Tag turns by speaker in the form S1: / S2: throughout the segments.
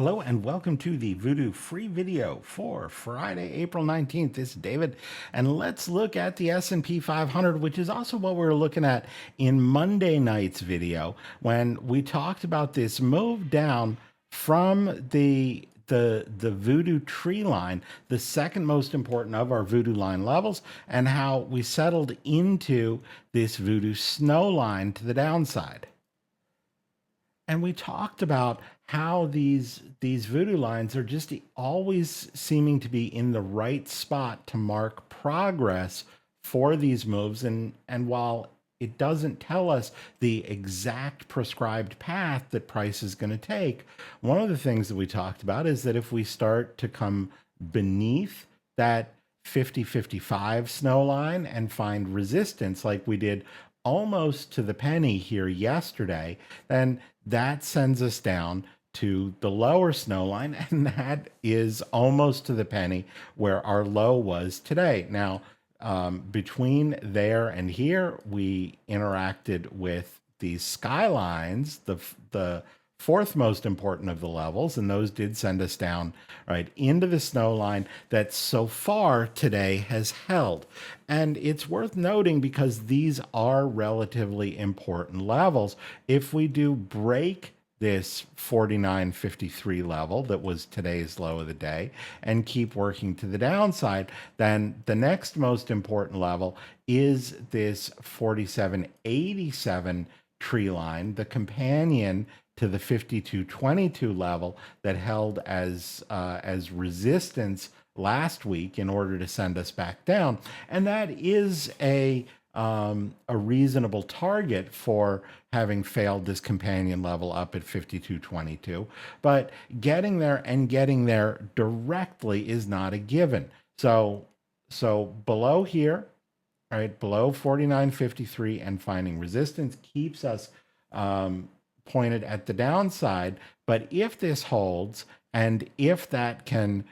S1: Hello and welcome to the Voodoo free video for Friday, April 19th. This is David, and let's look at the S&P 500, which is also what we were looking at in Monday night's video when we talked about this move down from the Voodoo tree line, the second most important of our Voodoo line levels, and how we settled into this Voodoo snow line to the downside. And we talked about how these voodoo lines are just always seeming to be in the right spot to mark progress for these moves. And while it doesn't tell us the exact prescribed path that price is going to take, one of the things that we talked about is that if we start to come beneath that 50-55 snow line and find resistance like we did almost to the penny here yesterday, then that sends us down to the lower snow line, and that is almost to the penny where our low was today. Now, between there and here, we interacted with these skylines, the fourth most important of the levels, and those did send us down right into the snow line that so far today has held. And it's worth noting because these are relatively important levels. If we do break this 49.53 level that was today's low of the day and keep working to the downside, then the next most important level is this 47.87 tree line, the companion to the 52.22 level that held as resistance last week in order to send us back down. And that is a reasonable target for having failed this companion level up at 52.22. But getting there and getting there directly is not a given. So below here, right, below 49.53 and finding resistance keeps us pointed at the downside. But if this holds, and if that can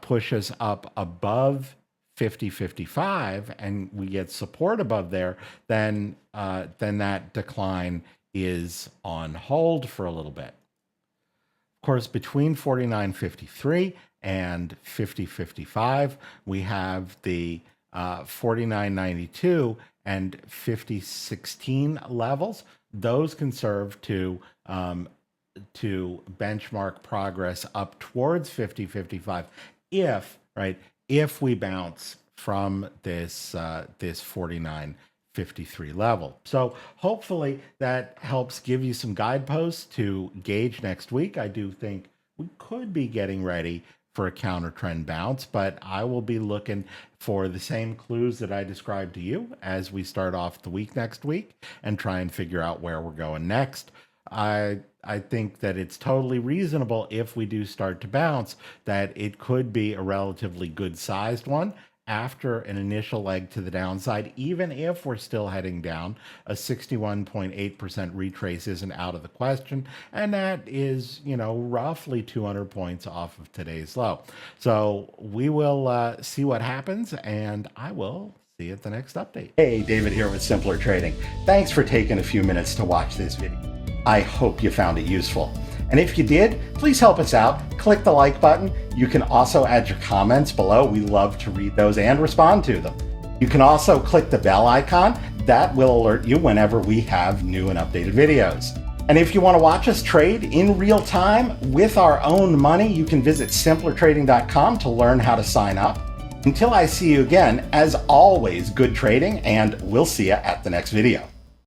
S1: push us up above 50-55 and we get support above there, then that decline is on hold for a little bit. Of course, between 49.53 and 50.55, we have the 49.92 and 50.16 levels. Those can serve to benchmark progress up towards 50-55 if we bounce from this 49.53 level. So hopefully that helps give you some guideposts to gauge next week. I do think we could be getting ready for a counter trend bounce, but I will be looking for the same clues that I described to you as we start off the week next week and try and figure out where we're going next. I think that it's totally reasonable if we do start to bounce that it could be a relatively good sized one after an initial leg to the downside, even if we're still heading down. A 61.8% retrace isn't out of the question, and that is, roughly 200 points off of today's low. So we will see what happens, and I will see you at the next update. Hey, David here with Simpler Trading. Thanks for taking a few minutes to watch this video. I hope you found it useful. And if you did, please help us out. Click the like button. You can also add your comments below. We love to read those and respond to them. You can also click the bell icon. That will alert you whenever we have new and updated videos. And if you want to watch us trade in real time with our own money, you can visit simplertrading.com to learn how to sign up. Until I see you again, as always, good trading, and we'll see you at the next video.